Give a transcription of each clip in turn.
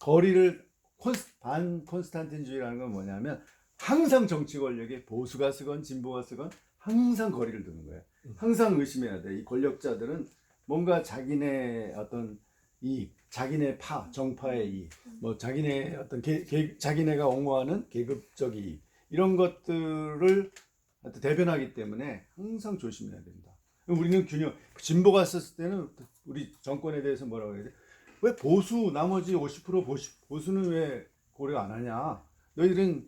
거리를 반 콘스탄틴주의라는 건 뭐냐면 항상 정치 권력에 보수가 쓰건 진보가 쓰건 항상 거리를 두는 거예요. 항상 의심해야 돼. 이 권력자들은 뭔가 자기네 어떤 이익, 자기네 정파의 이익, 뭐 자기네 어떤 자기네가 옹호하는 계급적 이익 이런 것들을 대변하기 때문에 항상 조심해야 된다. 우리는 진보가 썼을 때는 우리 정권에 대해서 뭐라고 해야 돼? 왜 나머지 50% 보수는 왜 고려 안 하냐? 너희들은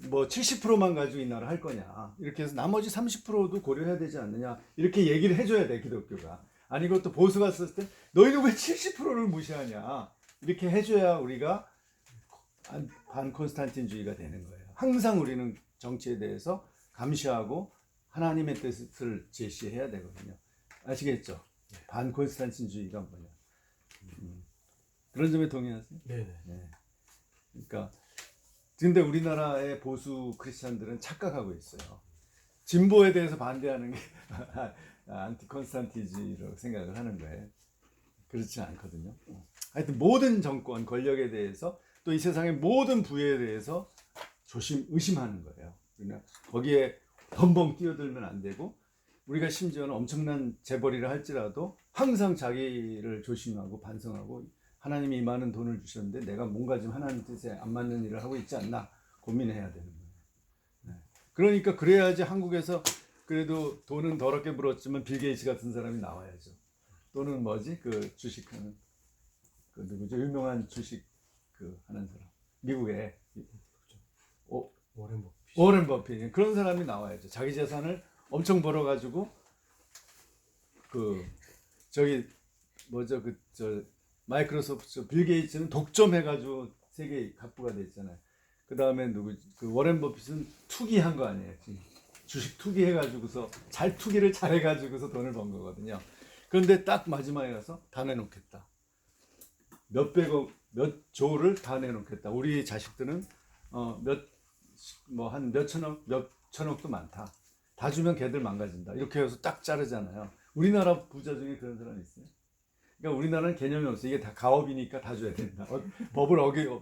뭐 70%만 가지고 이 나라 할 거냐? 이렇게 해서 나머지 30%도 고려해야 되지 않느냐? 이렇게 얘기를 해줘야 돼, 기독교가. 아니, 이것도 보수가 썼을 때 너희는 왜 70%를 무시하냐? 이렇게 해줘야 우리가 반 콘스탄틴주의가 되는 거예요. 항상 우리는 정치에 대해서 감시하고 하나님의 뜻을 제시해야 되거든요. 아시겠죠? 반 콘스탄틴주의가 뭐냐? 그런 점에 동의하세요? 네네. 네. 그러니까 근데 우리나라의 보수 크리스찬들은 착각하고 있어요. 진보에 대해서 반대하는 게 안티 콘스탄티주의라고 생각을 하는 거예요. 그렇지 않거든요. 하여튼 모든 정권, 권력에 대해서 또 이 세상의 모든 부에 대해서 의심하는 거예요. 그러니까 거기에 벙벙 뛰어들면 안 되고 우리가 심지어는 엄청난 재벌이라 할지라도 항상 자기를 조심하고 반성하고 하나님이 이 많은 돈을 주셨는데 내가 뭔가 좀 하나님 뜻에 안 맞는 일을 하고 있지 않나 고민해야 되는 거예요. 네. 그러니까 그래야지 한국에서 그래도 돈은 더럽게 벌었지만 빌 게이츠 같은 사람이 나와야죠. 또는 뭐지 그 주식하는 그 누구죠 유명한 주식 그 하는 사람 미국에 워렌 버핏 그런 사람이 나와야죠. 자기 재산을 엄청 벌어가지고 그 저기 뭐죠 마이크로소프트 빌 게이츠는 독점해가지고 세계 갑부가 됐잖아요. 그 다음에 그 워렌 버핏은 투기한 거 아니에요. 주식 투기해가지고서 투기를 잘해가지고서 돈을 번 거거든요. 그런데 딱 마지막에 가서 다 내놓겠다. 몇 조를 다 내놓겠다. 우리 자식들은 한 몇 천억도 많다. 다 주면 걔들 망가진다. 이렇게 해서 딱 자르잖아요. 우리나라 부자 중에 그런 사람이 있어요. 그러니까 우리나라는 개념이 없어. 이게 다 가업이니까 다 줘야 된다. 법을 어기고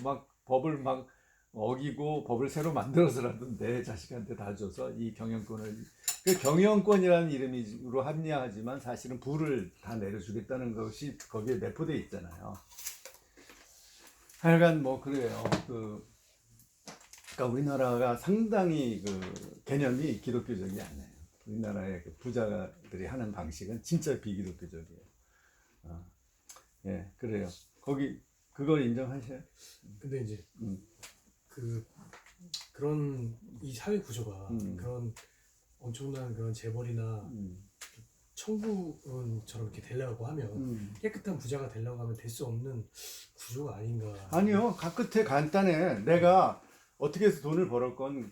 법을 새로 만들어서라도 내 자식한테 다 줘서 이 경영권을 그 경영권이라는 이름으로 합리화하지만 사실은 부를 다 내려주겠다는 것이 거기에 내포되어 있잖아요. 하여간 뭐 그래요. 그러니까 우리나라가 상당히 그 개념이 기독교적이 않아요. 우리나라의 그 부자들이 하는 방식은 진짜 비기독교적이에요. 예, 그래요. 그걸 인정하셔요? 근데 이제 그런 이 사회 구조가 그런 엄청난 그런 재벌이나 천국처럼 이렇게 되려고 하면 깨끗한 부자가 되려고 하면 될 수 없는 구조가 아닌가. 아니요. 끝에 간단해. 내가 어떻게 해서 돈을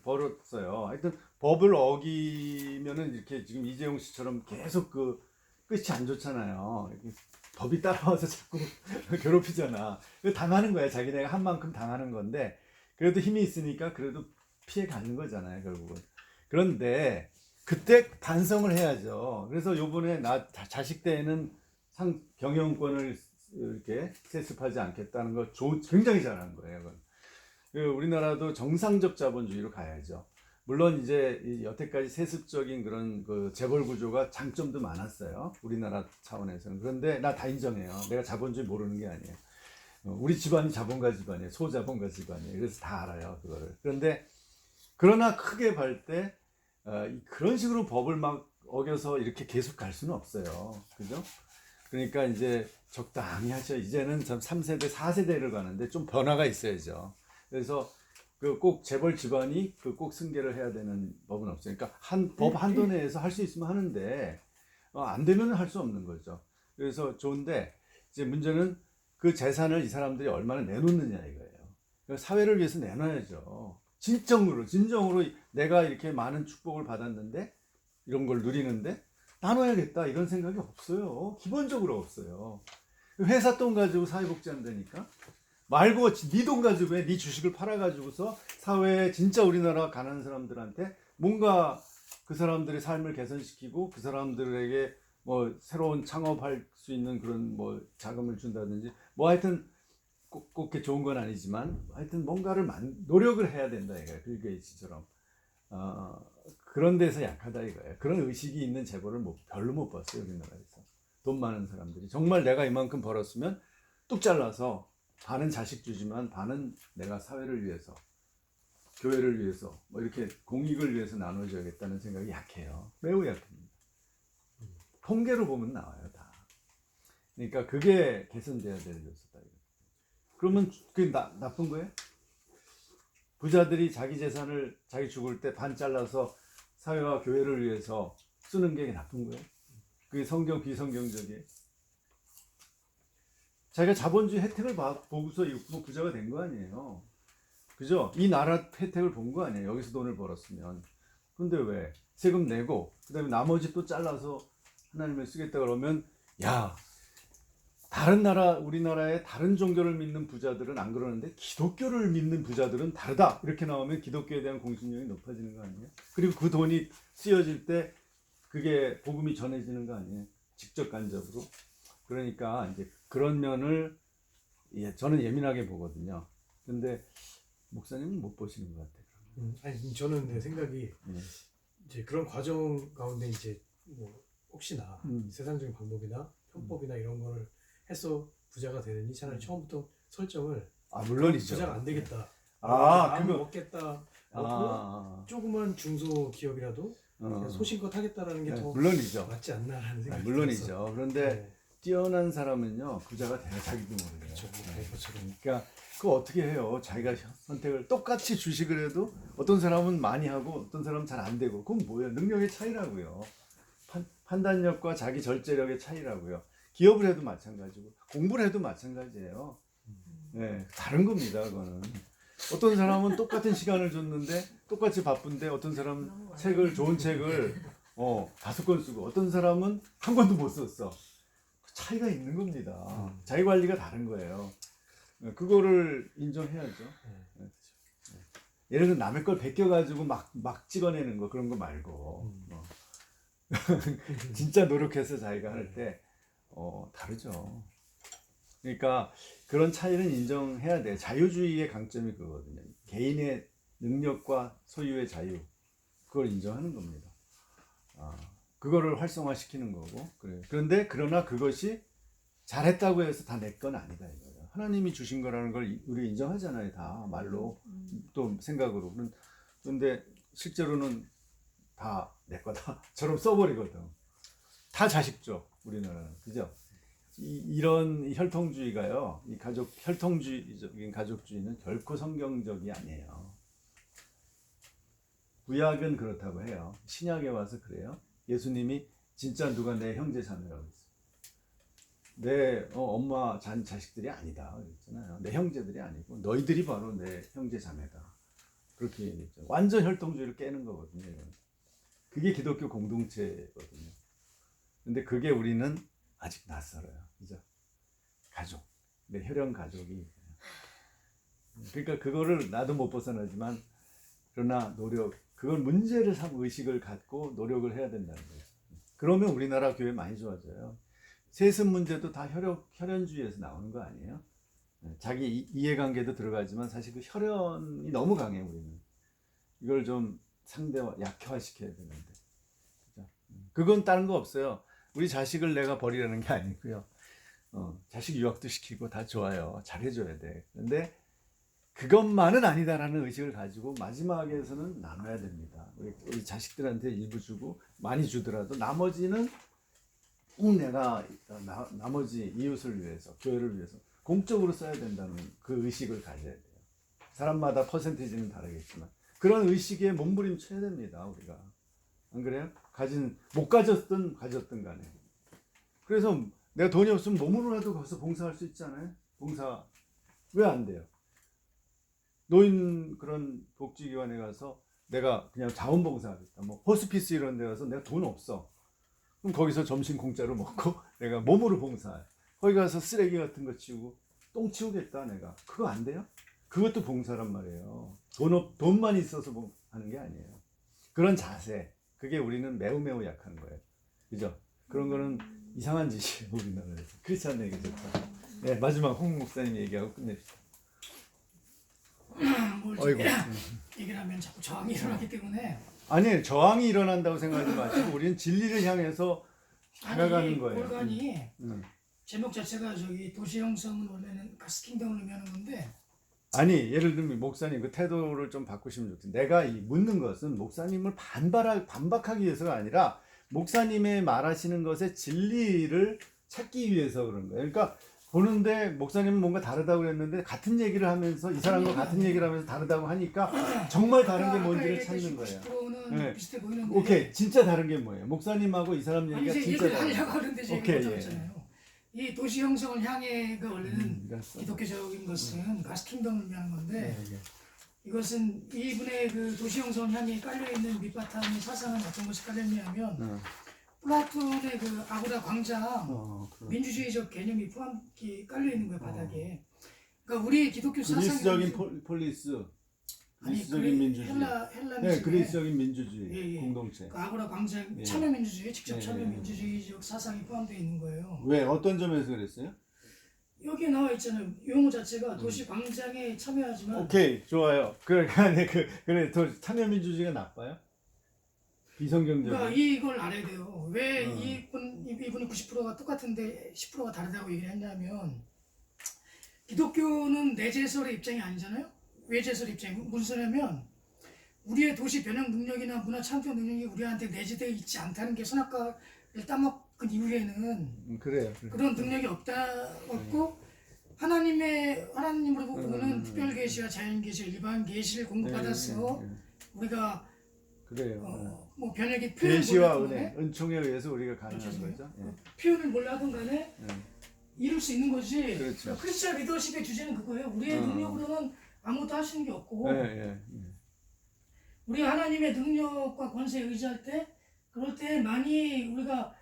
벌었어요. 하여튼 법을 어기면은 이렇게 지금 이재용 씨처럼 계속 끝이 안 좋잖아요. 법이 따라와서 자꾸 괴롭히잖아. 당하는 거야. 자기네가 한 만큼 당하는 건데 그래도 힘이 있으니까 그래도 피해 가는 거잖아요. 결국은. 그런데 그때 반성을 해야죠. 그래서 요번에 나 자식 때에는 경영권을 이렇게 세습하지 않겠다는 거 굉장히 잘한 거예요. 우리나라도 정상적 자본주의로 가야죠. 물론 이제 여태까지 세습적인 그런 그 재벌 구조가 장점도 많았어요. 우리나라 차원에서는. 그런데 나 다 인정해요. 내가 자본주의 모르는 게 아니에요. 우리 집안이 자본가 집안이에요. 소자본가 집안이에요. 그래서 다 알아요. 그거를. 그러나 크게 볼 때 그런 식으로 법을 막 어겨서 이렇게 계속 갈 수는 없어요. 그죠? 그러니까 이제 적당히 하죠. 이제는 3세대, 4세대를 가는데 좀 변화가 있어야죠. 그래서 꼭 재벌 집안이 꼭 승계를 해야 되는 법은 없어요. 그러니까 법 한도 내에서 할 수 있으면 하는데 안 되면 할 수 없는 거죠. 그래서 좋은데 이제 문제는 그 재산을 이 사람들이 얼마나 내놓느냐 이거예요. 그러니까 사회를 위해서 내놔야죠. 진정으로 내가 이렇게 많은 축복을 받았는데 이런 걸 누리는데 나눠야겠다 이런 생각이 없어요. 기본적으로 없어요. 회사 돈 가지고 사회복지 한다니까 말고 네 돈 가지고 네 주식을 팔아가지고서 사회에 진짜 우리나라 가난한 사람들한테 뭔가 그 사람들의 삶을 개선시키고 그 사람들에게 뭐 새로운 창업할 수 있는 그런 뭐 자금을 준다든지 뭐 하여튼 꼭 그렇게 좋은 건 아니지만 하여튼 뭔가를 노력을 해야 된다 이거예요. 빌 게이츠처럼. 그런 데서 약하다 이거예요. 그런 의식이 있는 재벌을 별로 못 봤어요, 우리나라에서. 돈 많은 사람들이. 정말 내가 이만큼 벌었으면 뚝 잘라서 반은 자식 주지만 반은 내가 사회를 위해서, 교회를 위해서, 뭐 이렇게 공익을 위해서 나눠줘야겠다는 생각이 약해요. 매우 약합니다. 통계로 보면 나와요, 다. 그러니까 그게 개선돼야 될 요소다. 그러면 그게 나쁜 거예요? 부자들이 자기 재산을 자기 죽을 때 반 잘라서 사회와 교회를 위해서 쓰는 게 나쁜 거예요? 그게 성경 비성경적이에요? 자기가 자본주의 혜택을 보고서 뭐 부자가 된 거 아니에요? 그죠? 이 나라 혜택을 본 거 아니에요? 여기서 돈을 벌었으면. 근데 왜? 세금 내고 그 다음에 나머지 또 잘라서 하나님을 쓰겠다 그러면 야, 다른 나라, 우리나라의 다른 종교를 믿는 부자들은 안 그러는데 기독교를 믿는 부자들은 다르다. 이렇게 나오면 기독교에 대한 공신력이 높아지는 거 아니에요? 그리고 그 돈이 쓰여질 때 그게 복음이 전해지는 거 아니에요? 직접 간접으로. 그러니까 이제 그런 면을 저는 예민하게 보거든요. 근데 목사님은 못 보시는 것 같아요. 아니 저는 내 생각이 이제 그런 과정 가운데 이제 뭐 혹시나 세상적인 방법이나 편법이나 이런 거를 해서 부자가 되느니 차라리 처음부터 설정을 물론이죠. 부자가 안 되겠다. 그거 먹겠다. 조그만 중소 기업이라도 그냥 소신껏 하겠다라는 게 더 물론이죠. 맞지 않나라는 생각이 물론이죠. 들어서. 그런데 뛰어난 사람은요 부자가 돼야 자기도 모르게. 그렇죠. 그러니까 그거 어떻게 해요? 자기가 선택을 똑같이 주식을 해도 어떤 사람은 많이 하고 어떤 사람은 잘 안 되고 그건 뭐예요? 능력의 차이라고요. 판단력과 자기 절제력의 차이라고요. 기업을 해도 마찬가지고 공부를 해도 마찬가지예요. 네, 다른 겁니다. 그거는. 어떤 사람은 똑같은 시간을 줬는데 똑같이 바쁜데 어떤 사람은 좋은 책을 5권 쓰고 어떤 사람은 한 권도 못 썼어. 차이가 있는 겁니다. 자기 관리가 다른 거예요. 그거를 인정해야죠. 예를 들어 남의 걸 베껴가지고 막 찍어내는 거 그런 거 말고 진짜 노력해서 자기가 할 때 다르죠. 그러니까 그런 차이는 인정해야 돼. 자유주의의 강점이 그거거든요. 개인의 능력과 소유의 자유 그걸 인정하는 겁니다. 그거를 활성화시키는 거고. 그래. 그러나 그것이 잘했다고 해서 다 내 건 아니다 이거예요. 하나님이 주신 거라는 걸 우리 인정하잖아요. 다 말로 또 생각으로. 그런데 실제로는 다 내 거다처럼 써버리거든. 다 자식 줘 우리나라는. 그죠? 이런 혈통주의가요. 이 혈통주의적인 가족주의는 결코 성경적이 아니에요. 구약은 그렇다고 해요. 신약에 와서 그래요. 예수님이 진짜 누가 내 형제 자매라고 했어요. 내 엄마 자식들이 아니다 그랬잖아요. 내 형제들이 아니고 너희들이 바로 내 형제 자매다. 그렇게 얘기했죠. 완전 혈통주의를 깨는 거거든요. 그게 기독교 공동체거든요. 근데 그게 우리는 아직 낯설어요. 그죠? 가족. 내 혈연 가족이. 그러니까 그거를 나도 못 벗어나지만 그러나 그걸 문제를 삼고 의식을 갖고 노력을 해야 된다는 거예요. 그러면 우리나라 교회 많이 좋아져요. 세습 문제도 다 혈연주의에서 나오는 거 아니에요? 자기 이해관계도 들어가지만 사실 그 혈연이 너무 강해 우리는. 이걸 좀 약화시켜야 되는데. 그죠? 그건 다른 거 없어요. 우리 자식을 내가 버리라는 게 아니고요. 자식 유학도 시키고 다 좋아요. 잘해줘야 돼. 근데 그것만은 아니다라는 의식을 가지고 마지막에서는 나눠야 됩니다. 우리 자식들한테 일부 주고 많이 주더라도 나머지는 내가 나머지 이웃을 위해서, 교회를 위해서 공적으로 써야 된다는 그 의식을 가져야 돼요. 사람마다 퍼센티지는 다르겠지만 그런 의식에 몸부림쳐야 됩니다. 우리가. 안 그래요? 못 가졌든 가졌든 간에. 그래서 내가 돈이 없으면 몸으로라도 가서 봉사할 수 있잖아요. 봉사 왜 안 돼요? 노인 그런 복지기관에 가서 내가 그냥 자원봉사하겠다. 뭐 호스피스 이런 데 가서 내가 돈 없어. 그럼 거기서 점심 공짜로 먹고 내가 몸으로 봉사해. 거기 가서 쓰레기 같은 거 치우고 똥 치우겠다 내가. 그거 안 돼요? 그것도 봉사란 말이에요. 돈만 있어서 하는 게 아니에요. 그런 자세. 그게 우리는 매우 약한 거예요. 그죠? 그런 거는 이상한 짓이에요, 우리나라에서. 그렇지 않나, 이게 좋다. 네, 마지막 홍 목사님 얘기하고 끝냅시다. 뭘 어이구. 얘기를 하면 자꾸 저항이 일어나기 때문에 아니 저항이 일어난다고 생각하지 마시고 우리는 진리를 향해서 다가가는 거예요. 골간이 음. 제목 자체가 저기 도시 형성은 원래는 가스킹덤을 의미하는 건데 아니 예를 들면 목사님 그 태도를 좀 바꾸시면 좋겠어요. 내가 이 묻는 것은 목사님을 반박하기 위해서가 아니라 목사님의 말하시는 것의 진리를 찾기 위해서 그런 거예요. 그러니까 보는데 목사님은 뭔가 다르다고 그랬는데 같은 얘기를 하면서 이 사람과 같은 얘기를 하면서 다르다고 하니까 정말 다른 게 뭔지를 찾는 거예요. 90%는 네. 비슷해 보이는데 오케이 진짜 다른 게 뭐예요? 목사님하고 이 사람 아니 얘기가 이제 진짜 얘기를 다르요 하려고 하는데 제가 오케이, 얘기를 못하잖아요. 이 도시 형성을 향해가 원래는 알았어. 기독교적인 것은 가스킹덤을 의미하는 건데 네. 이것은 이분의 그 도시 형성을 향해 깔려 있는 밑바탕의 사상은 어떤 것이 깔렸냐면 플라톤의 그 아고라 광장 민주주의적 개념이 포함이 깔려 있는 거예요 바닥에. 그러니까 우리 기독교 그리스적인 사상 폴리스, 아니 그리스적인 민주주의. 헬라 네, 그리스적인 민주주의 예, 예. 공동체. 그 아고라 광장 예. 참여 민주주의 직접 예, 참여 예. 민주주의적 사상이 포함되어 있는 거예요. 왜 어떤 점에서 그랬어요? 여기 나와 있잖아요. 용어 자체가 도시 광장에 참여하지만 오케이 좋아요. 그러니까 그래 참여 민주주의가 나빠요? 비성경적. 그러니까 이걸 알아야 돼요. 왜 음. 이분이 90%가 똑같은데 10%가 다르다고 얘기를 했냐면 기독교는 내재설의 입장이 아니잖아요. 외재설의 입장이 무슨 소리냐면 우리의 도시 변형 능력이나 문화 창조 능력이 우리한테 내재되어 있지 않다는 게 선악과를 따먹은 이후에는 그래요. 그런 능력이 없고 하나님으로 보고는 특별 계시와 자연 계시, 일반 계시를 공급받아서 우리가 그래요. 뭐 변혁이 표현을 계시와 몰라도 은혜, 은총에 의해서 우리가 가능한 죄송해요. 거죠. 예. 표현을 몰라든 간에 이룰 수 있는 거지. 그렇죠. 크리스천 리더십의 주제는 그거예요. 우리의 능력으로는 아무것도 할 수 있는 게 없고 예. 우리가 하나님의 능력과 권세에 의지할 때 그럴 때 많이 우리가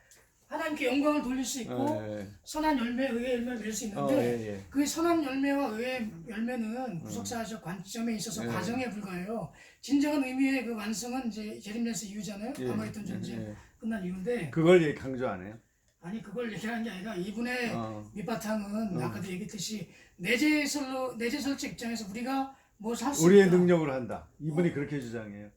하나님께 영광을 돌릴 수 있고 선한 열매, 의의 열매를 맺을 수 있는데 그 선한 열매와 의의 열매는 구속사적 관점에 있어서 과정에 불과해요. 진정한 의미의 그 완성은 이제 제림레스 이후잖아요. 아마겟돈 전쟁 끝난 이후인데 그걸 강조 안 해요? 아니 그걸 얘기하는 게 아니라 이분의 밑바탕은 아까도 얘기했듯이 내재설적 입장에서 우리가 무엇을 할 수 있다. 우리의 능력으로 한다. 이분이 그렇게 주장해요.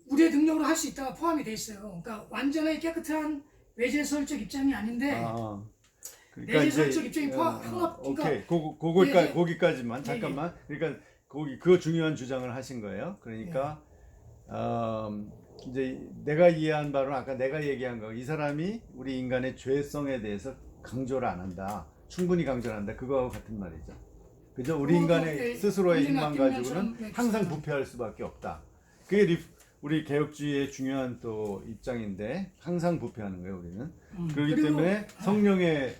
우리의 능력으로 할 수 있다가 포함이 돼 있어요. 그러니까 완전하게 깨끗한 외재설적 입장이 아닌데 내재설적 입장이 그러니까 오케이 거기까지만 잠깐만. 그러니까 그거 중요한 주장을 하신 거예요. 그러니까 이제 내가 이해한 바로는 아까 내가 얘기한 거 이 사람이 우리 인간의 죄성에 대해서 강조를 안 한다. 충분히 강조를 한다. 그거하고 같은 말이죠. 그죠? 우리 인간의 스스로의 힘만 가지고는 항상 부패할 수밖에 없다. 그게 우리 개혁주의의 중요한 또 입장인데 항상 부패하는 거예요 우리는. 그렇기 때문에 성령의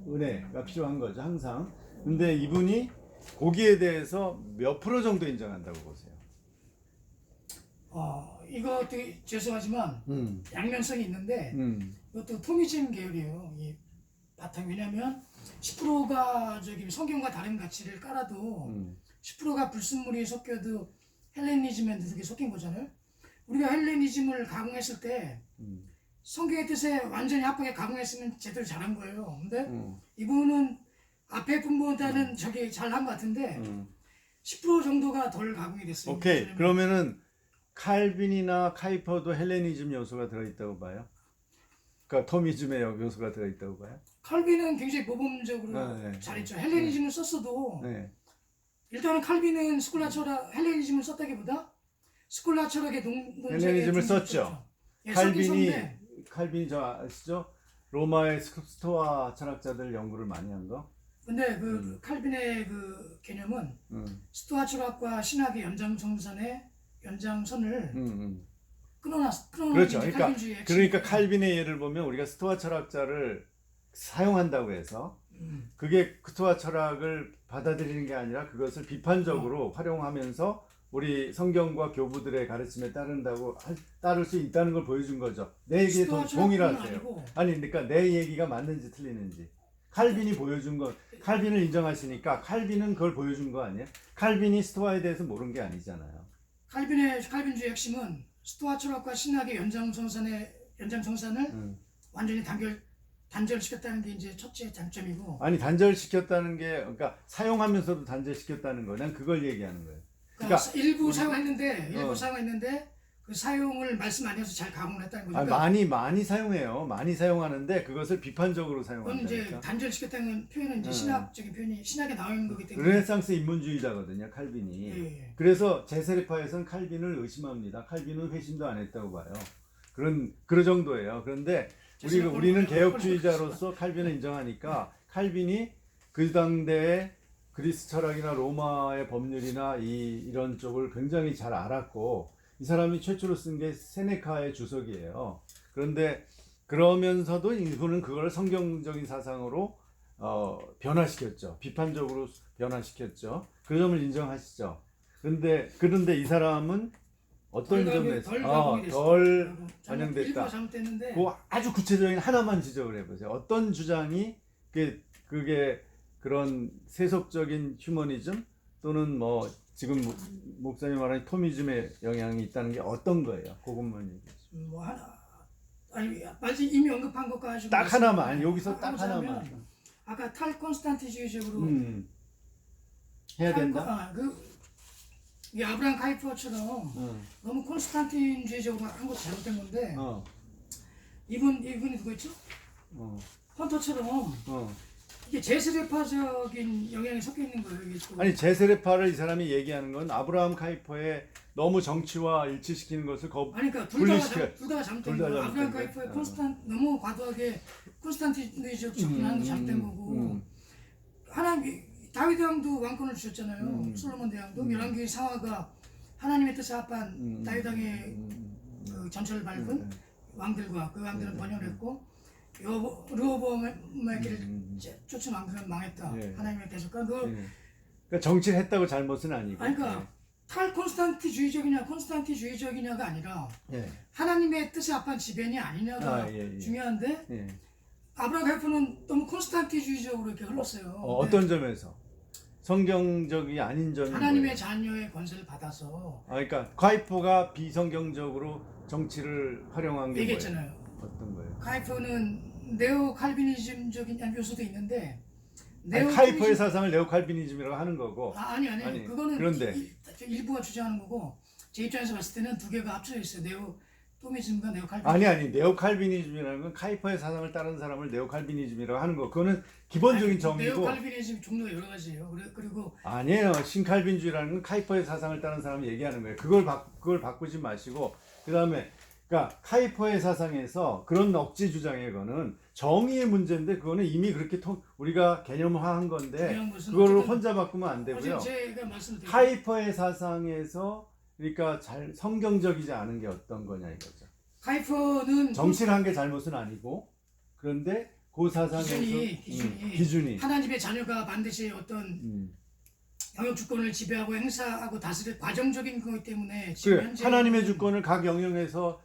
은혜가 필요한 거죠 항상. 근데 이분이 거기에 대해서 몇 프로 정도 인정한다고 보세요? 이것도 죄송하지만 양면성이 있는데 이것도 토미즘 계열이에요. 이 바탕 왜냐면 10%가 저기 성경과 다른 가치를 깔아도 10%가 불순물이 섞여도 헬레니즘에 그게 섞인 거잖아요. 우리가 헬레니즘을 가공했을 때 성경의 뜻에 완전히 합하게 가공했으면 제대로 잘한 거예요. 근데 이분은 앞에 분보다는 저기 잘한 것 같은데 10% 정도가 덜 가공이 됐어요. 오케이. 그러면은 칼빈이나 카이퍼도 헬레니즘 요소가 들어있다고 봐요? 그러니까 토미즘의 요소가 들어있다고 봐요? 칼빈은 굉장히 모범적으로 잘했죠. 헬레니즘을 썼어도 일단은 칼빈은 헬레니즘을 썼다기보다 스콜라 철학의 헬레니즘을 썼죠. 칼빈이 저 아시죠? 로마의 스토아 철학자들 연구를 많이 한 거. 근데 그 칼빈의 그 개념은 스토아 철학과 신학의 연장선을 그렇죠. 그러니까 칼빈의 예를 보면 우리가 스토아 철학자를 사용한다고 해서 그게 스토아 철학을 받아들이는 게 아니라 그것을 비판적으로 활용하면서 우리 성경과 교부들의 가르침에 따를 수 있다는 걸 보여준 거죠. 내 얘기에 동일하세요. 아니 그러니까 내 얘기가 맞는지 틀리는지. 칼빈이 보여준 거, 칼빈을 인정하시니까 칼빈은 그걸 보여준 거 아니에요? 칼빈이 스토아에 대해서 모른 게 아니잖아요. 칼빈주의 핵심은 스토아 철학과 신학의 연장선을 완전히 단절시켰다는 게 이제 첫째 장점이고. 아니 단절시켰다는 게 그러니까 사용하면서도 단절시켰다는 거. 난 그걸 얘기하는 거예요. 그러니까 일부 우리- 사용했는데 그 사용을 말씀 안 해서 잘 가공을 했다는 거죠. 아니, 그러니까 많이 사용해요. 많이 사용하는데 그것을 비판적으로 그건 이제 사용한다니까. 단절시켰다는 표현은 이제 신학적인 표현이 신학에 나와 있는 거기 때문에. 르네상스 인문주의자거든요, 칼빈이. 예. 그래서 제세례파에서는 칼빈을 의심합니다. 칼빈은 회심도 안 했다고 봐요. 그런 정도예요. 그런데 우리는 개혁주의자로서 칼빈을 인정하니까 칼빈이 그 당대의 그리스 철학이나 로마의 법률이나 이런 쪽을 굉장히 잘 알았고, 이 사람이 최초로 쓴 게 세네카의 주석이에요. 그런데 그러면서도 이분은 그걸 성경적인 사상으로 변화시켰죠. 비판적으로 변화시켰죠. 그 점을 인정하시죠. 그런데 이 사람은 어떤 점에서 덜 반영됐다. 일부가 잘못됐는데. 그 아주 구체적인 하나만 지적을 해보세요. 어떤 주장이 그게 그런 세속적인 휴머니즘 또는 뭐 지금 목사님 말하는 토미즘의 영향이 있다는 게 어떤 거예요? 그것만 얘기해 주세요. 뭐 하나 아니 마치 이미 언급한 것 가지고 딱 하나만 여기서 딱 하나만 아까 탈콘스탄티주의적으로 해야 된다. 이 아브라함 카이퍼처럼 너무 콘스탄틴주의적으로 한 것도 잘못된 건데 이분이 누구였죠? 헌터처럼 이게 제세례파적인 영향이 섞여 있는 거예요. 이게 또. 아니 제세례파를 이 사람이 얘기하는 건 아브라함 카이퍼의 너무 정치와 일치시키는 것을 아니 그러니까 둘 다 잘못된 거예요. 아브라함 카이퍼의 너무 과도하게 콘스탄티주의적 접근하는 게 잘못된 거고 하나님 다윗 왕도 왕권을 주셨잖아요. 솔로몬 대왕도 열왕기 상하가 하나님의 뜻에 합한 다윗 왕의 그 전철을 밟은 왕들과 그 왕들은 번영했고 르호보암의 길을 쫓은 왕들은 망했다. 예. 하나님의 대적과 그러니까 정치를 했다고 잘못은 아니고. 아니 그러니까 콘스탄티주의적이냐가 아니라 예. 하나님의 뜻에 합한 지변이 아니냐가 중요한데 아브라함 카이퍼는 너무 콘스탄티주의적으로 이렇게 흘렀어요. 어떤 점에서? 성경적이 아닌 점이 하나님의 뭐예요? 자녀의 권세를 받아서 그러니까 카이퍼가 비성경적으로 정치를 활용한 게 얘기했잖아요. 뭐예요? 어떤 거예요? 카이퍼는 네오 칼비니즘적인 요소도 있는데 카이퍼의 사상을 네오 칼비니즘이라고 하는 거고. 아니 그거는 그런데 일부가 주장하는 거고 제 입장에서 봤을 때는 두 개가 합쳐져 있어요. 네오 토미즘과 네오 칼비니즘. 아니 네오 칼비니즘이라는 건 카이퍼의 사상을 따른 사람을 네오 칼비니즘이라고 하는 거. 그거는 기본적인 정의고. 네오 칼비니즘 종류가 여러 가지예요. 그리고 아니에요. 신칼빈주의라는 건 카이퍼의 사상을 따른 사람을 얘기하는 거예요. 그걸 바꾸지 마시고 그다음에 그러니까 카이퍼의 사상에서 그런 억지 주장에 거는 정의의 문제인데 그거는 이미 그렇게 우리가 개념화한 건데 그거를 혼자 바꾸면 안 되고요. 제가 말씀드린 카이퍼의 사상에서 그러니까 잘 성경적이지 않은 게 어떤 거냐 이거죠. 카이퍼는 정치를 한 게 잘못은 아니고 그런데 그 사상에서 기준이 하나님의 자녀가 반드시 어떤 영역 주권을 지배하고 행사하고 다스릴 과정적인 거기 때문에 지금 그래, 현재 하나님의 주권을 각 영역에서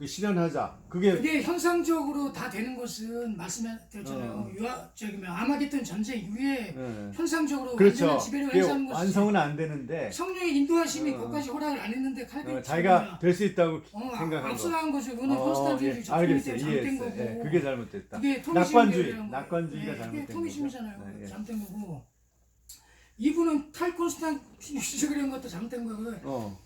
실현하자. 그게 현상적으로 다 되는 것은 말씀드렸잖아요. 아마겟돈 전쟁 이후에 현상적으로 그렇죠. 완전한 지배력을 행사하는 것은 완성은 안 되는데 성령의 인도하심이 그것까지 허락을 안 했는데 칼빈 자기가 될 수 있다고 생각한 거. 앞서 나간 거죠. 그거는 콘스탄티주의 접근이 잘못된 거고. 그게 잘못됐다. 그게 낙관주의가 잘못된 그게 토미즘이잖아요. 거고. 잘못된 거고. 이분은 탈콘스탄티주의 이런 것도 잘못된 거고요.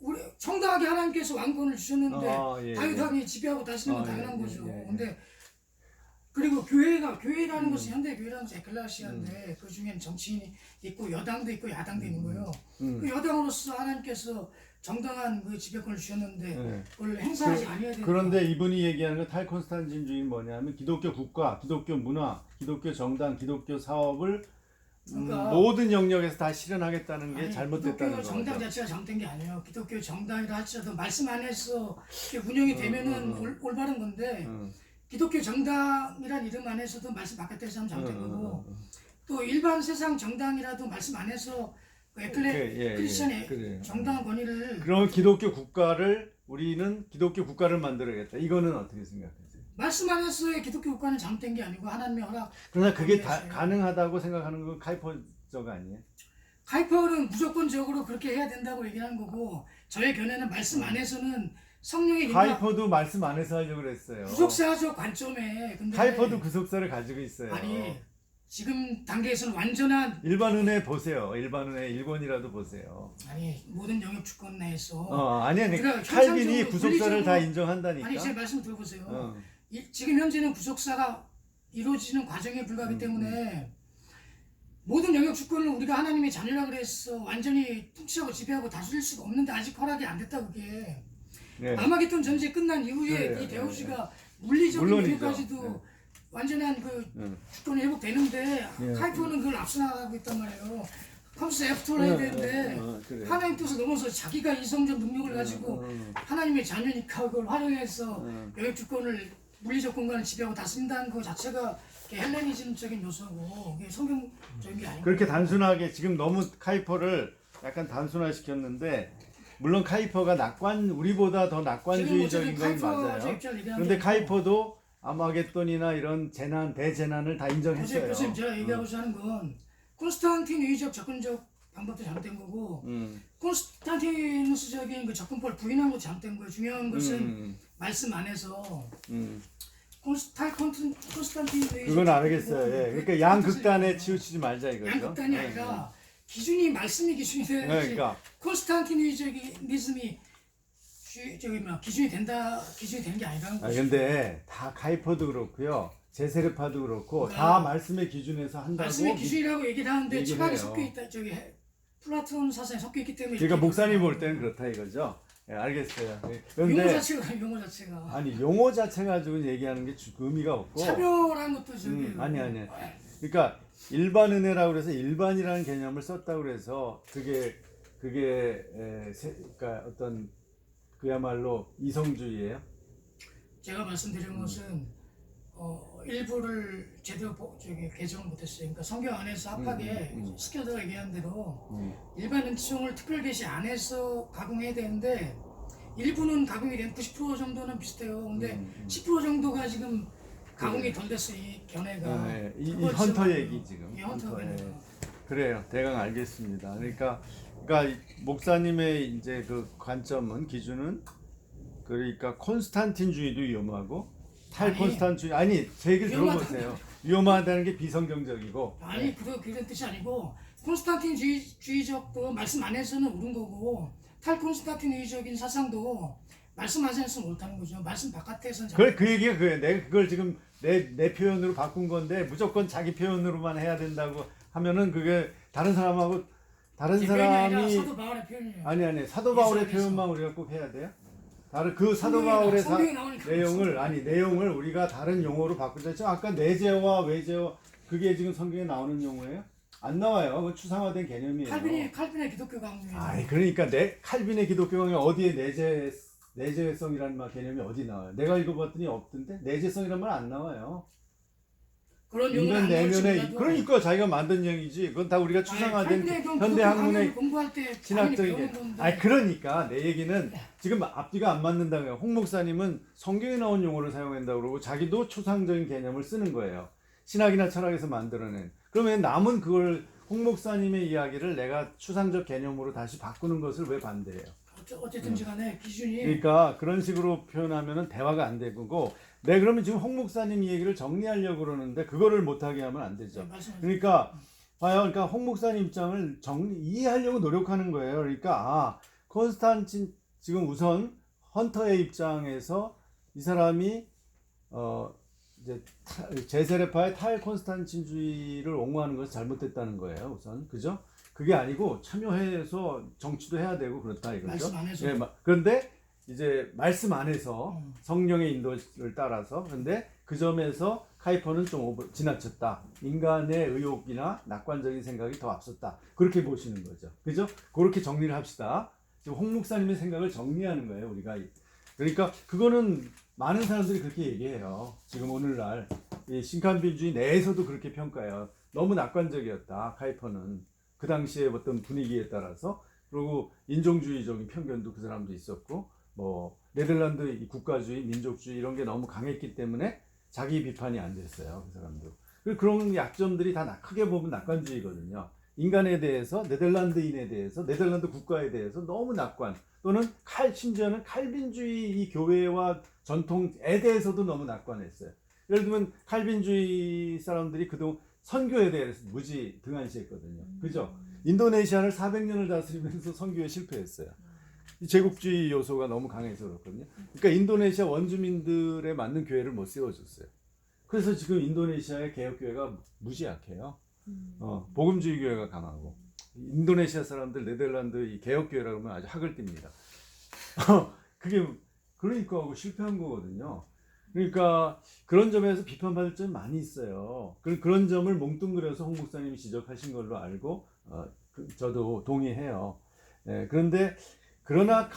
우리 정당하게 하나님께서 왕권을 주셨는데 다윗 왕이 지배하고 다스리는 건 당연한 거죠. 근데 그리고 교회라는 것은 현대 교회라는 것은 에클레시아인데 그 중에는 정치인이 있고 여당도 있고 야당도 있는 거예요. 그 여당으로서 하나님께서 정당한 그 지배권을 주셨는데 그걸 행사하지 아니해야 된다. 그런데 이분이 얘기하는 건 탈콘스탄틴주의는 뭐냐면 기독교 국가, 기독교 문화, 기독교 정당, 기독교 사업을 모든 영역에서 다 실현하겠다는 게 잘못됐다는 거죠. 기독교 정당 자체가 잘못된 게 아니에요. 기독교 정당이라 할지라도 말씀 안에서 운영이 되면은 올바른 건데 기독교 정당이란 이름 안에서도 말씀 바깥에서 하면 잘못된 거고 또 일반 세상 정당이라도 말씀 안에서 크리스천의 정당한 권위를 그럼 기독교 국가를 우리는 기독교 국가를 만들어야겠다. 이거는 어떻게 생각하세요? 말씀 안에서의 기독교 국가는 잘못된 게 아니고 하나님의 허락. 그러나 그게 가능하다고 생각하는 건 카이퍼적 아니에요? 카이퍼는 무조건적으로 그렇게 해야 된다고 얘기하는 거고 저의 견해는 말씀 안에서는 성령의 카이퍼도 말씀 안에서 하려고 그랬어요. 구속사적 관점에 근데 카이퍼도 구속사를 가지고 있어요. 아니 지금 단계에서는 완전한 일반 은혜 보세요. 일반 은혜 1권이라도 보세요. 아니 모든 영역 주권 내에서 아니 우리가 칼빈이 현상적으로 구속사를 다 물리적으로- 인정한다니까. 아니 제 말씀 들어보세요. 어. 지금 현재는 구속사가 이루어지는 과정에 불과하기 때문에 모든 영역 주권을 우리가 하나님의 자녀라 그래서 완전히 통치하고 지배하고 다스릴 수가 없는데 아직 허락이 안 됐다 그게. 네. 아마겟돈 전쟁 끝난 이후에 그래요. 이 대우지가 물리적인 물론이죠. 영역까지도 네. 완전한 그 네. 주권이 회복되는데 네. 카이퍼는 그걸 앞서 나가고 있단 말이에요. 컴스 애프터를 해야 되는데 그래. 하나님 뜻을 넘어서 자기가 이성적 능력을 가지고 하나님의 자녀니까 그걸 활용해서 영역 주권을 물리적 공간을 지배하고 다스린다는 것 자체가 헬레니즘적인 요소고 그게 성경적인 게 아니고 그렇게 단순하게 지금 너무 카이퍼를 약간 단순화시켰는데 물론 카이퍼가 우리보다 더 낙관주의적인 건 맞아요. 그런데 카이퍼도 아마겟돈이나 이런 재난, 대재난을 다 인정했어요. 교수님 제가 얘기하고자 하는 건 콘스탄티누이적 접근적 방법도 잘못된 거고 콘스탄티누스적인 그 접근법을 부인한 것도 잘못된 거예요. 중요한 것은 말씀 안에서 콘스탄티누이적 그건 알겠어요. 예. 그러니까 양극단에 치우치지 말자 이거죠. 양극단이 아니라 기준이 말씀이 기준이 돼야지 그러니까 콘스탄티누이즘이 기준이 되는 게 아니라는 거죠. 근데 다 카이퍼도 그렇고요. 제세르파도 그렇고 다 말씀의 기준에서 한다고. 말씀의 기준이라고 얘기를 하는데 얘기를 철학이 해요. 섞여 있다. 플라톤 사상이 섞여 있기 때문에 그러니까 이렇게 목사님 볼 때는 그렇다 이거죠. 예, 알겠어요. 용어 그런데 자체가 아니 용어 자체 가지고 얘기하는 게 의미가 없고. 차별한 것도 저기 아니. 그러니까 일반 은혜라고 그래서 일반이라는 개념을 썼다고 그래서 그게 그러니까 어떤 그야말로 이성주의예요. 제가 말씀드린 것은 일부를 제대로 개정을 못했어요. 그러니까 성경 안에서 합하게 스켜드가 얘기한 대로 일반 은총을 특별 계시 안에서 가공해야 되는데 일부는 가공이 된 90% 정도는 비슷해요. 근데 10% 정도가 지금 가공이 덜 됐어요. 이 견해가. 네, 이 그걸 헌터 지금- 얘기 지금. 이 헌터 헌터, 예. 견해. 그래요. 대강 알겠습니다. 그러니까 목사님의 이제 그 관점은 기준은 그러니까 콘스탄틴주의도 위험하고 탈콘스탄주의 제 얘기를 들어보세요. 위험하다는 게 비성경적이고. 아니 그런 뜻이 아니고 콘스탄틴주의적 그 말씀 안에서는 옳은 거고 탈콘스탄틴주의적인 사상도 말씀 안에서 옳다는 거죠. 말씀 바깥에서는 그 얘기가 그거예요. 내가 그걸 지금 내 표현으로 바꾼 건데 무조건 자기 표현으로만 해야 된다고 하면은 그게 다른 사람이 사도 바울의 표현이에요. 아니 사도 바울의 예수 안에서. 표현만 우리가 꼭 해야 돼요? 다른 그 사도 바울의 성경에 나오니까 내용을 우리가 다른 용어로 바꾸자. 지금 아까 내재와 외재와 그게 지금 성경에 나오는 용어예요? 안 나와요. 그건 추상화된 개념이에요. 칼빈의 기독교 강론이에요. 그러니까 칼빈의 기독교 강론 어디에 내재성이라는 개념이 어디 나와요? 내가 읽어봤더니 없던데 내재성이라는 말 안 나와요. 그런 용어는 인간 안 나올지 내면에 몰라도 그러니까 자기가 만든 얘기지. 그건 다 우리가 추상화된 현대 학문의 공부할 때 신학적인 배우는 건데. 그러니까 내 얘기는 지금 앞뒤가 안 맞는다고요. 홍 목사님은 성경에 나온 용어를 사용한다고 그러고 자기도 초상적인 개념을 쓰는 거예요. 신학이나 철학에서 만들어낸. 그러면 남은 그걸 홍 목사님의 이야기를 내가 추상적 개념으로 다시 바꾸는 것을 왜 반대해요? 어쨌든지 간에 기준이 그러니까 그런 식으로 표현하면은 대화가 안 되고 그러면 지금 홍 목사님 얘기를 정리하려고 그러는데 그거를 못하게 하면 안 되죠. 그러니까 봐요. 그러니까 홍 목사님 입장을 이해하려고 노력하는 거예요. 그러니까 콘스탄틴 지금 우선 헌터의 입장에서 이 사람이 이제 제세례파의 탈콘스탄틴주의를 옹호하는 것이 잘못됐다는 거예요. 우선 그죠? 그게 아니고 참여해서 정치도 해야 되고 그렇다 이거죠. 말씀 안에서. 예, 그런데 이제 말씀 안에서 성령의 인도를 따라서 그런데 그 점에서 카이퍼는 좀 지나쳤다. 인간의 의욕이나 낙관적인 생각이 더 앞섰다. 그렇게 보시는 거죠. 그죠? 그렇게 정리를 합시다. 지금 홍 목사님의 생각을 정리하는 거예요, 우리가. 그러니까 그거는 많은 사람들이 그렇게 얘기해요. 지금 오늘날 이 신칸빈주의 내에서도 그렇게 평가해요. 너무 낙관적이었다, 카이퍼는. 그 당시의 어떤 분위기에 따라서. 그리고 인종주의적인 편견도 그 사람도 있었고, 네덜란드 이 국가주의, 민족주의 이런 게 너무 강했기 때문에 자기 비판이 안 됐어요, 그 사람도. 그런 약점들이 다 크게 보면 낙관주의거든요. 인간에 대해서, 네덜란드인에 대해서, 네덜란드 국가에 대해서 너무 낙관, 또는 심지어는 칼빈주의 이 교회와 전통에 대해서도 너무 낙관했어요. 예를 들면 칼빈주의 사람들이 그동안 선교에 대해서 무지 등한시했거든요. 그죠? 인도네시아를 400년을 다스리면서 선교에 실패했어요. 이 제국주의 요소가 너무 강해서 그렇거든요. 그러니까 인도네시아 원주민들에 맞는 교회를 못 세워줬어요. 그래서 지금 인도네시아의 개혁교회가 무지 약해요. 복음주의 교회가 강하고. 인도네시아 사람들 네덜란드 이 개혁교회라고 하면 아주 학을 띱니다. 그게 그러니까 실패한 거거든요. 그러니까 그런 점에서 비판받을 점이 많이 있어요. 그런 점을 뭉뚱그려서 홍 목사님이 지적하신 걸로 알고 저도 동의해요. 그런데 그러나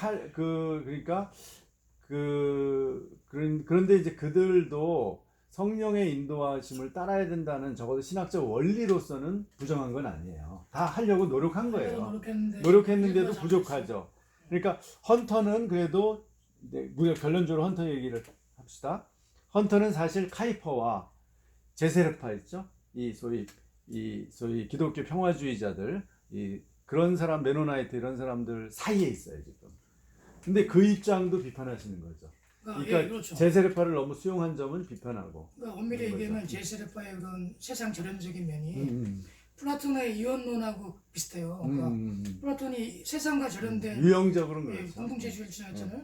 그런데 이제 그들도 성령의 인도하심을 따라야 된다는 적어도 신학적 원리로서는 부정한 건 아니에요. 다 하려고 노력한 거예요. 노력했는데도 부족하죠. 그러니까 헌터는 그래도 우리가 결론적으로 헌터 얘기를 합시다. 헌터는 사실 카이퍼와 제세르파 있죠. 이 소위 기독교 평화주의자들, 그런 사람, 메노나이트 이런 사람들 사이에 있어요 지금. 근데 그 입장도 비판하시는 거죠. 그러니까 그렇죠. 제세르파를 너무 수용한 점은 비판하고. 그러니까 엄밀히 얘기하면 제세르파의 그런 세상 절연적인 면이 플라톤의 이원론하고 비슷해요. 그러니까 플라톤이 세상과 절연된 유형적으로는 그렇죠. 공동체주의를 주장했잖아요.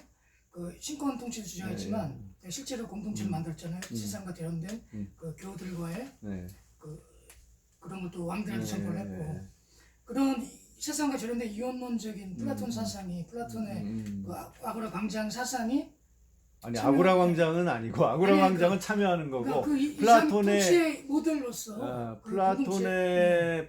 그 신권 통치를 주장했지만 실제로 공동체를 만들었잖아요. 세상과 절연된 그 교들과의 그런 것도 왕들한테 선포를 했고 그런 세상과 절연된 이원론적인 플라톤 사상이 플라톤의 그 아고라 광장 사상이 아고라 광장은 아니고 아고라 광장은 참여하는 거고 플라톤의 모델로서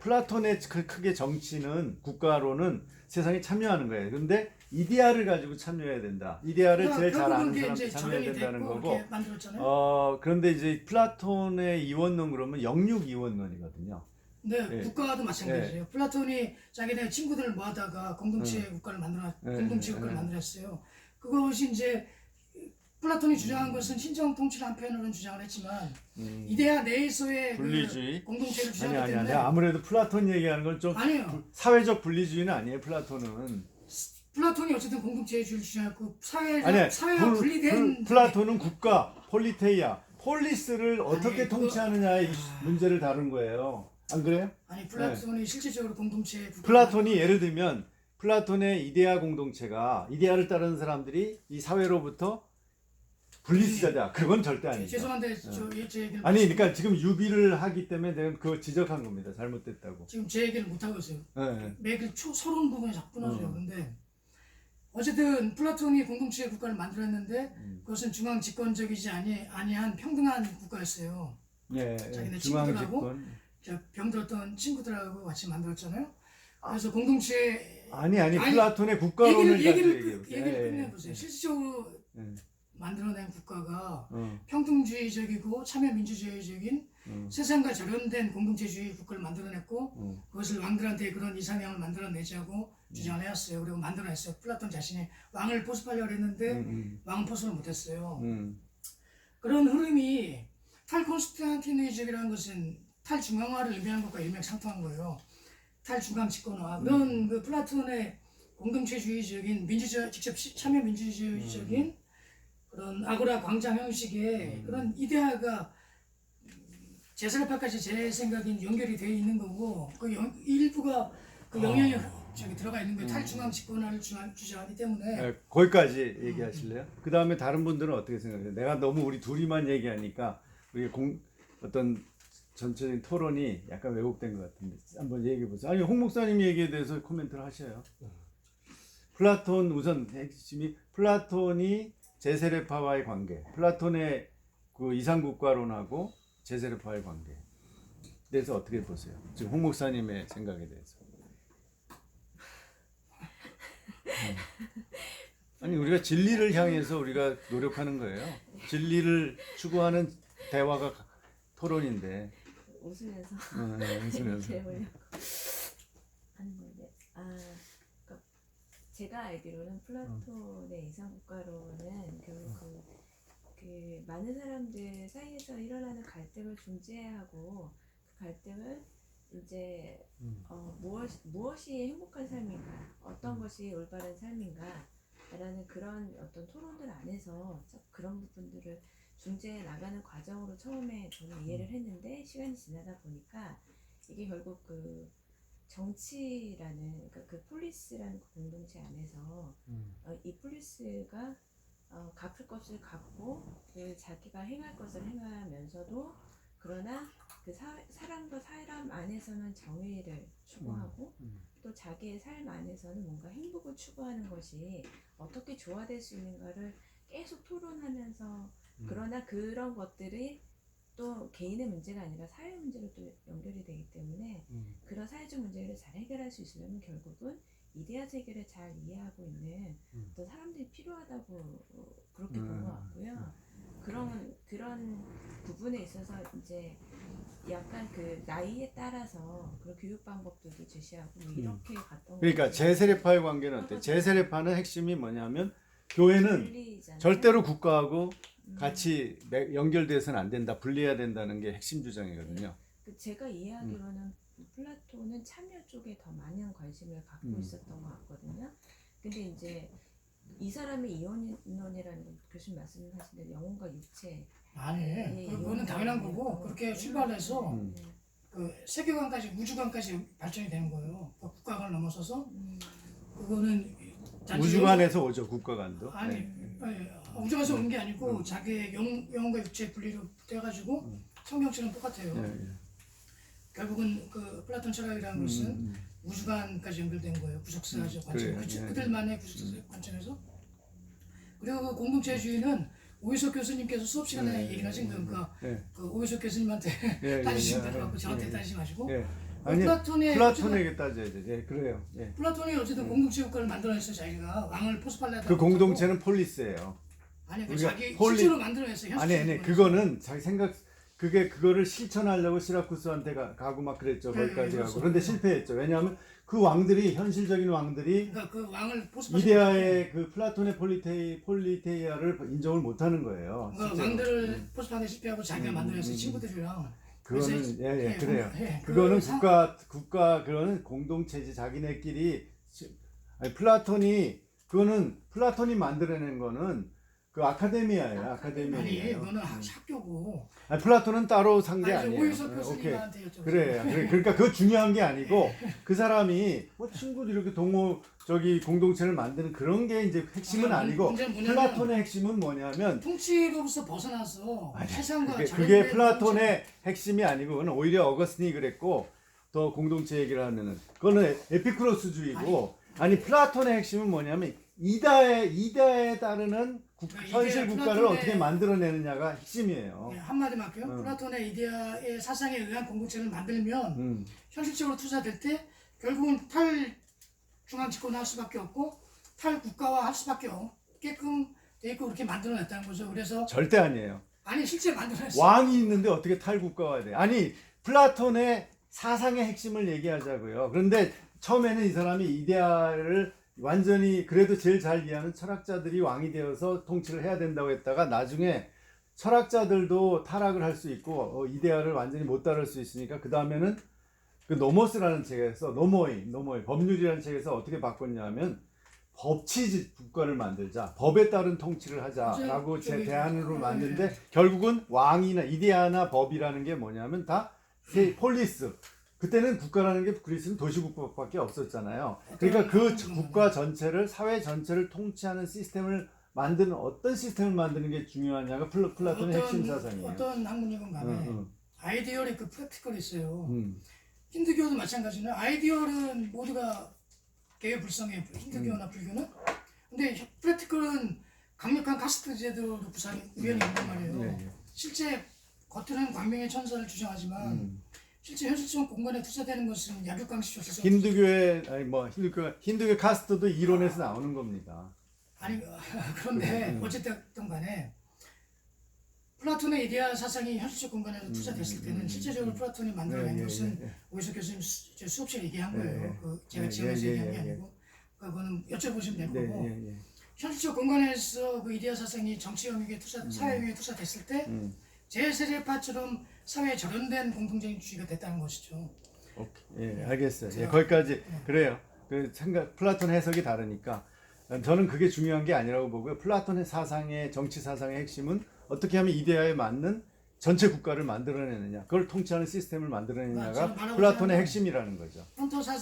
플라톤의 크게 정치는 국가로는 세상에 참여하는 거예요. 근데 이데아를 가지고 참여해야 된다. 이데아를 제일 잘 아는 사람이 참여해야 된다는 거고. 그런데 이제 플라톤의 이원론 그러면 영육 이원론이거든요. 네, 국가도 마찬가지예요. 플라톤이 자기네 친구들을 모아다가 공동체 국가를 만들었어요. 그것이 이제 플라톤이 주장한 것은 신정 통치를 한편으로는 주장을 했지만 이데아 내에서의 분리주의 공동체를 주장했기 때문에 아무래도 플라톤 얘기하는 건 좀 사회적 분리주의는 아니에요. 플라톤이 어쨌든 공동체주의를 주장했고 사회가 분리된 플라톤은 국가 폴리테이아 폴리스를 어떻게 통치하느냐의 문제를 다룬 거예요. 안 그래요? 아니 플라톤이 실질적으로 공동체 플라톤이 예를 들면 플라톤의 이데아 공동체가 이데아를 따르는 사람들이 이 사회로부터 분리시자다. 그건 절대 아니죠. 죄송한데 제 얘기를 그러니까 지금 유비를 하기 때문에 내가 그거 지적한 겁니다. 잘못됐다고. 지금 제 얘기를 못 하고 있어요. 매길 서론 부분이 자꾸 끊어져요. 근데 어쨌든 플라톤이 공동체 국가를 만들었는데 그것은 중앙 집권적이지 아니한 평등한 국가였어요. 자기네 친구들하고 병들었던 친구들하고 같이 만들었잖아요. 그래서 공동체 플라톤의 국가론을 얘기를 끝내보세요. 실질적으로 만들어낸 국가가 평등주의적이고 참여민주주의적인 세상과 절연된 공동체주의 국가를 만들어냈고 그것을 왕들한테 그런 이상향을 만들어내자고 주장을 해왔어요. 그리고 만들어냈어요. 플라톤 자신이 왕을 포섭하려고 했는데 왕은 포섭을 못했어요. 그런 흐름이 탈콘스탄티니즘이라는 것은 탈중앙화를 의미하는 것과 일맥상통한 거예요. 탈중앙 집권화. 그런 그 플라톤의 공동체주의적인 직접 참여 민주주의적인 그런 아고라 광장 형식의 그런 이데아가 제세르파까지 제 생각엔 연결이 되어 있는 거고 그 일부가 그 영향이 들어가 있는 거예요. 탈중앙 집권화를 주장하기 때문에. 거기까지 얘기하실래요? 그 다음에 다른 분들은 어떻게 생각해요? 내가 너무 우리 둘이만 얘기하니까 우리 어떤 전체적인 토론이 약간 왜곡된 것 같은데 한번 얘기해 보세요. 홍 목사님 얘기에 대해서 코멘트를 하셔요. 플라톤 우선 핵심이 플라톤이 제세르파와의 관계, 플라톤의 그 이상국가론하고 제세르파와의 관계에 대해서 어떻게 보세요? 지금 홍 목사님의 생각에 대해서. 우리가 진리를 향해서 우리가 노력하는 거예요. 진리를 추구하는 대화가 토론인데. 웃으면서 웃으면서 하는 건데 그러니까 제가 알기로는 플라톤의 이상국가론은 결국 그 많은 사람들 사이에서 일어나는 갈등을 중재하고 그 갈등을 이제 무엇이 행복한 삶인가, 어떤 것이 올바른 삶인가 라는 그런 어떤 토론들 안에서 그런 부분들을 중재해 나가는 과정으로 처음에 저는 이해를 했는데, 시간이 지나다 보니까 이게 결국 그 정치라는, 그러니까 그 폴리스라는 그 공동체 안에서 이 폴리스가 갚을 것을 갚고 그 자기가 행할 것을 행하면서도, 그러나 그 사람과 사람 안에서는 정의를 추구하고 또 자기의 삶 안에서는 뭔가 행복을 추구하는 것이 어떻게 조화될 수 있는가를 계속 토론하면서, 그러나 그런 것들이 또 개인의 문제가 아니라 사회 문제로 또 연결이 되기 때문에 그런 사회적 문제를 잘 해결할 수 있으려면 결국은 이데아 세계를 잘 이해하고 있는 어떤 사람들이 필요하다고 그렇게 본 것 같고요. 그런 부분에 있어서 이제 약간 그 나이에 따라서 그런 교육 방법들도 제시하고 뭐 이렇게 갔던 그러니까 거죠. 제세례파의 관계는 어때? 제세례파는 핵심이 뭐냐면 교회는 분리잖아요. 절대로 국가하고 같이 연결돼서는 안 된다, 분리해야 된다는 게 핵심 주장이거든요. 제가 이해하기로는 플라톤은 참여 쪽에 더 많은 관심을 갖고 있었던 것 같거든요. 근데 이제 이 사람의 이혼론이라는 건 교수님 말씀하신 대로 영혼과 육체, 아니, 그거는 당연한 거고 그렇게 출발해서 그 세계관까지 우주관까지 발전이 되는 거예요. 그 국가관을 넘어서서 그거는 단지 우주관에서 오죠, 국가관도. 아니, 네. 우주관에서 온 게 아니고 자기의 영혼과 육체 분리로 돼가지고 성경처럼 똑같아요. 네. 결국은 그 플라톤 철학이라는 것은 우주관까지 연결된 거예요. 구속사적 관점, 그래요. 그들만의 구속사적 관점에서. 그리고 그 공동체주의는 오이석 교수님께서 수업 시간에 얘기를 하신 거예요. 그러니까 그 오이석 교수님한테 따지시면 될 것 같고 저한테 따지지 마시고. 아니, 플라톤의 플라톤에게 따져야죠. 그래요. 플라톤이 어쨌든 공동체 국가를 만들어냈어요. 자기가 왕을 포스팔레다. 그 공동체는 폴리스예요. 아니 그 우리가 자기 폴리- 실제로 만들어냈어요. 아니, 그거는 자기 생각, 그거를 실천하려고 시라쿠스한테 가고 막 그랬죠. 네, 거기까지 가고. 그렇죠. 그런데 실패했죠. 왜냐하면 그 왕들이, 현실적인 왕들이 그러니까 그 왕을 포스팔레다. 이데아의 그 플라톤의 폴리테이아를 인정을 못하는 거예요. 그러니까 실제로. 왕들을 포스팔레 실패하고 자기가 만들어냈어요. 친구들이랑. 그거는 그래서 그래요. 그 그거는 국가 그거는 공동체지. 자기네끼리 아니, 플라톤이 만들어낸 거는 그 아카데미아예요. 아니 아카데미아예요. 이거는 학교고. 아니, 플라톤은 따로 산 게 아니에요. 오이석 오케이. 교수님한테 여쭤보세요. 그래. 그러니까 그거 중요한 게 아니고 그 사람이 뭐 친구들 이렇게 공동체를 만드는 그런 게 이제 핵심은 아니고, 문제는 뭐냐면 플라톤의 핵심은 뭐냐면 통치로부터 벗어나서 세상과 그게 플라톤의 핵심이 아니고, 그건 오히려 어거스틴이 그랬고, 더 공동체 얘기를 하면은 그거는 에피쿠로스주의고, 아니 플라톤의 핵심은 뭐냐면 이데아에 따르는 현실 국가를 플라톤의- 어떻게 만들어내느냐가 핵심이에요. 한마디만 할게요. 플라톤의 이데아의 사상에 의한 공동체를 만들면 현실적으로 투자될 때 결국은 탈중앙 집권을 할 수밖에 없고 탈국가화 할 수밖에 없게끔 돼 있고 그렇게 만들어냈다는 거죠. 그래서 절대 아니에요. 아니 실제 만들어냈어요. 왕이 있는데 어떻게 탈국가화 돼? 아니 플라톤의 사상의 핵심을 얘기하자고요. 그런데 처음에는 이 사람이 이데아를 완전히 그래도 제일 잘 이해하는 철학자들이 왕이 되어서 통치를 해야 된다고 했다가, 나중에 철학자들도 타락을 할 수 있고 이데아를 완전히 못 따를 수 있으니까 그 다음에는 그 노모스라는 책에서 노모이 법률이라는 책에서 어떻게 바꿨냐면 법치지 국가를 만들자, 법에 따른 통치를 하자라고 제 대안으로 만드는데, 결국은 왕이나 이데아나 법이라는 게 뭐냐면 다 폴리스. 그때는 국가라는 게 그리스는 도시국가밖에 없었잖아요. 그러니까 그 국가 전체를, 사회 전체를 통치하는 시스템을 만드는, 어떤 시스템을 만드는 게 중요하냐가 플라톤의 핵심 사상이에요. 어떤 학문이건 간에 아이디얼이 그 프랙티컬이 있어요. 힌두교도 마찬가지는 아이디얼은 모두가 개별불성이에요. 힌두교나 불교는. 근데 프랙티컬은 강력한 카스트 제도로 구성이 우연히 있단 말이에요. 실제 겉으로는 광명의 천사를 주장하지만 실제 현실적 공간에 투자되는 것은 약육강식 조사서. 힌두교 카스트도 이론에서 나오는 겁니다. 아니 그런데 어쨌든 간에 플라톤의 이데아 사상이 현실적 공간에서 투자됐을 때는 실제적으로 플라톤이 만들어낸 것은 오이석 교수님 수업시에 얘기한 거예요. 그 제가 지어서 얘기한 게 아니고 그거는 여쭤보시면 될 거고. 현실적 공간에서 그 이데아 사상이 정치 영역에 사회 영역에 투자됐을 때 제세례파처럼 사회에 절연된 공동체주의가 됐다는 것이죠. 예, 알겠어요. 예, 거기까지 그래요. 그 생각 플라톤 해석이 다르니까 저는 그게 중요한 게 아니라고 보고요. 플라톤의 사상의 정치 사상의 핵심은 어떻게 하면 이데아에 맞는 전체 국가를 만들어내느냐, 그걸 통치하는 시스템을 만들어내느냐가 플라톤의 핵심이라는 거죠.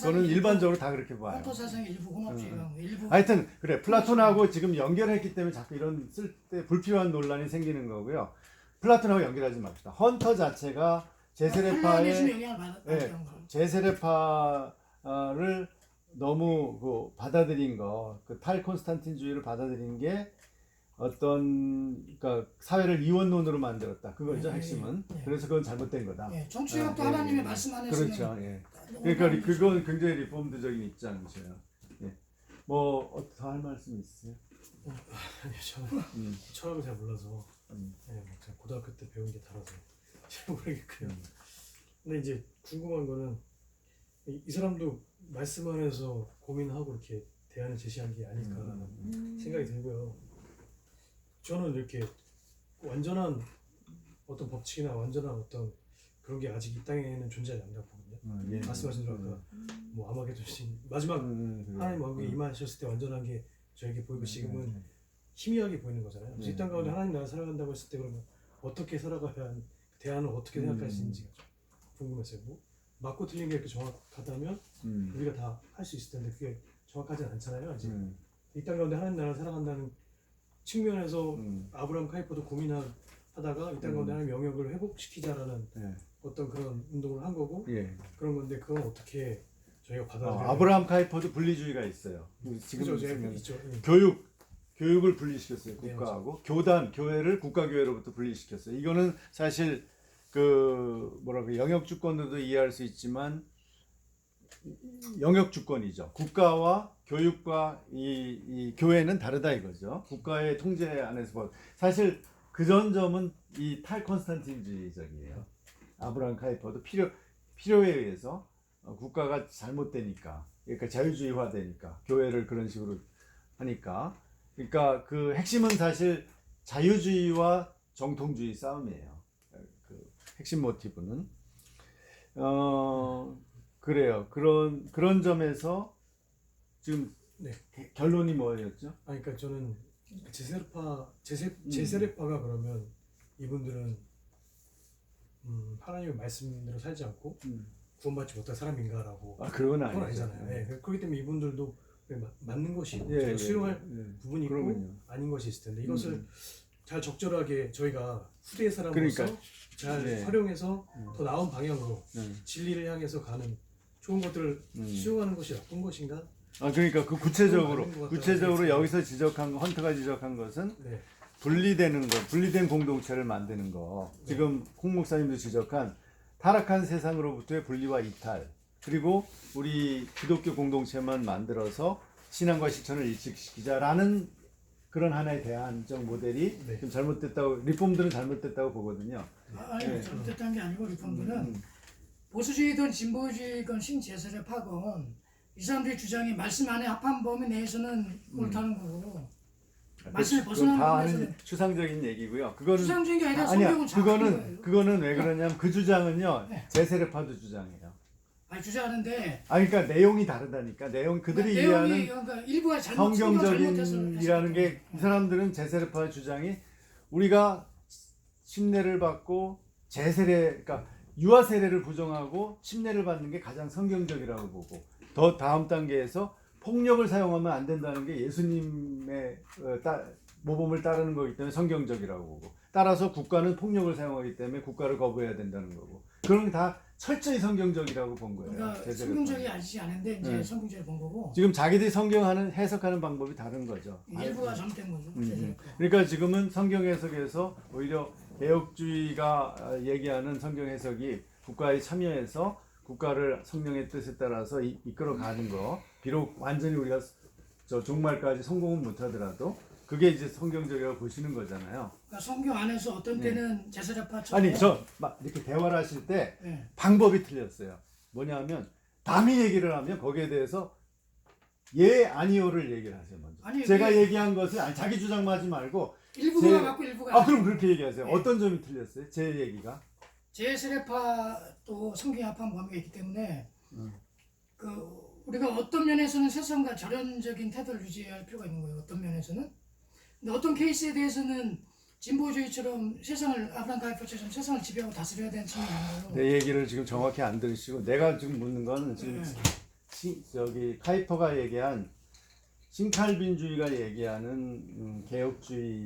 저는 일반적으로 다 그렇게 봐요. 헌터 사상의 일부 혼합주의가 일부. 하여튼 그래 플라톤하고 지금 연결했기 때문에 자꾸 이런 쓸 때 불필요한 논란이 생기는 거고요. 플라톤하고 연결하지 맙시다. 헌터 자체가 헬레니즘의 제세례파의 영향을 받았던 거. 제세례파를 너무 그 받아들인 거, 그 탈콘스탄틴주의를 받아들인 게 어떤 그러니까 사회를 이원론으로 만들었다. 그거죠 핵심은. 그래서 그건 잘못된 거다. 정치학도 하나님의 말씀 안에서는 그렇죠. 예. 그러니까 그건 굉장히 리폼드적인 입장이세요. 예. 뭐 더 할 말씀 있으세요? 아니요, 저는 철학을 잘 몰라서 네, 제가 고등학교 때 배운 게 달아서 잘 모르겠고요. 근데 이제 궁금한 거는 이 사람도 말씀 안에서 고민하고 이렇게 대안을 제시한 게 아닐까라는 생각이 들고요. 저는 이렇게 완전한 어떤 법칙이나 완전한 어떤 그런 게 아직 이 땅에는 존재하지 않는다고 보거든요. 예. 말씀하신 대로 아까 뭐 아마게도신 마지막 하나님 왕국에 임하셨을 때 완전한 게 저에게 보이고 지금은 희미하게 보이는 거잖아요. 그래서 이 땅 가운데 하나님 나라 살아간다고 했을 때 그러면 어떻게 살아가야 하는 대안을 어떻게 생각하시는지가 좀 궁금했어요. 뭐 맞고 틀린 게 이렇게 정확하다면 우리가 다 할 수 있을 텐데 그게 정확하진 않잖아요. 아직 이 땅 가운데 하나님 나라 살아간다는 측면에서 아브라함 카이퍼도 고민하다가 이 땅 가운데 하나님 영역을 회복시키자라는 어떤 그런 운동을 한 거고 그런 건데 그건 어떻게 저희가 받아들여야 아브라함 카이퍼도 분리주의가 있어요. 지금 그죠, 제가 있죠. 교육을 분리시켰어요. 국가하고 교회를 국가교회로부터 분리시켰어요. 이거는 사실 그 뭐라고 영역 주권으로도 이해할 수 있지만 영역 주권이죠. 국가와 교육과 이 교회는 다르다 이거죠. 국가의 통제 안에서 사실 그전 점은 이 탈콘스탄틴주의적이에요. 아브라함 카이퍼도 필요에 의해서 국가가 잘못되니까, 그러니까 자유주의화되니까 교회를 그런 식으로 하니까, 그러니까 그 핵심은 사실 자유주의와 정통주의 싸움이에요. 그 핵심 모티브는 그래요. 그런 점에서 지금 결론이 뭐였죠? 그러니까 저는 제세례파가 그러면 이분들은 하나님의 말씀대로 살지 않고 구원받지 못한 사람인가라고 그건 아니잖아요. 네. 그렇기 때문에 이분들도 맞는 것이 있고 수용할 부분이 있고 그러면요. 아닌 것이 있을 텐데 이것을 잘 적절하게 저희가 후대의 사람으로서 잘 활용해서 더 나은 방향으로 진리를 향해서 가는 좋은 것들을 수용하는 것이 나쁜 것인가? 그러니까 그 구체적으로 여기서 지적한 거, 헌터가 지적한 것은 분리된 공동체를 만드는 거. 지금 홍 목사님도 지적한 타락한 세상으로부터의 분리와 이탈, 그리고 우리 기독교 공동체만 만들어서 신앙과 실천을 일치시키자라는 그런 하나의 대안적 모델이 좀 잘못됐다고, 리폼들은 잘못됐다고 보거든요. 아니 잘못됐다는 게 아니고 리폼들은 보수주의든 진보주의건 신제세례파건 이 사람들의 주장이 말씀 안에 합한 범위 내에서는 옳다는 거고 말씀을 벗어나는 범위에서는 추상적인 얘기고요. 그거는 추상적인 게 아니라 성경은 정확한 그거는 왜 그러냐면 그 주장은요 제세례파도 주장해요. 주장하는데 그러니까 내용이 다르다니까. 그들이 이해하는 그러니까 일부가 성경적인이라는 게 이 사람들은 제세례파의 주장이 우리가 침례를 받고 그러니까 유아 세례를 부정하고 침례를 받는 게 가장 성경적이라고 보고, 더 다음 단계에서 폭력을 사용하면 안 된다는 게 예수님의 모범을 따르는 거기 때문에 성경적이라고 보고, 따라서 국가는 폭력을 사용하기 때문에 국가를 거부해야 된다는 거고, 그런 게 다 철저히 성경적이라고 본 거예요. 그러니까 성경적이 아니지 않은데 이제 성경적으로 본 거고, 지금 자기들이 해석하는 방법이 다른 거죠. 일부가 잘못된 거죠. 그러니까 지금은 성경 해석에서 오히려 개혁주의가 얘기하는 성경 해석이 국가에 참여해서 국가를 성령의 뜻에 따라서 이끌어가는 거, 비록 완전히 우리가 종말까지 성공은 못하더라도 그게 이제 성경적이라고 보시는 거잖아요. 그러니까 성경 안에서 어떤 때는 제세례파처럼 이렇게 대화를 하실 때 방법이 틀렸어요. 뭐냐면 남이 얘기를 하면 거기에 대해서 아니요를 얘기를 하세요. 먼저. 제가 얘기한 것을 자기 주장만 하지 말고 일부가 맞고 일부가 그럼 그렇게 얘기하세요. 어떤 점이 틀렸어요? 제 얘기가 제세례파도 성경에 합한 범위가 있기 때문에 그 우리가 어떤 면에서는 세상과 절연적인 태도를 유지해야 할 필요가 있는 거예요. 어떤 면에서는. 근데 어떤 케이스에 대해서는 진보주의처럼 세상을 아브라함 가이퍼처럼 세상을 지배하고 다스려야 되는 측면이 있는 거예요. 내 얘기를 지금 정확히 안 들으시고 내가 지금 묻는 거는 지금 저기 카이퍼가 얘기한 신칼빈주의가 얘기하는 개혁주의